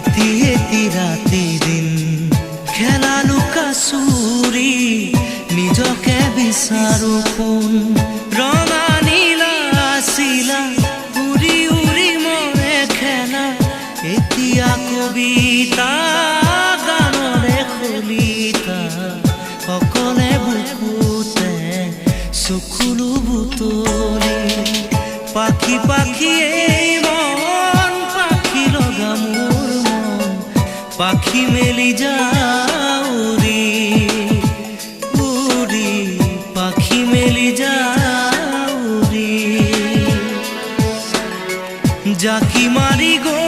এটি এটি ৰাতি দিন খেলা লুকা চুৰি নিজকে বিচাৰো কোন ৰঙা নীলা আছিলা উৰি উৰি মৰে খেলা এতিয়া কবিতা গানৰে খলিতা অকলে বুকুতে চকুলো বুটলি পাখি পাখি মন পাখি লগা মোৰ মন পাখি মেলি যাউৰি উৰি পাখি মেলি যাউৰি জাকি মাৰি গৈ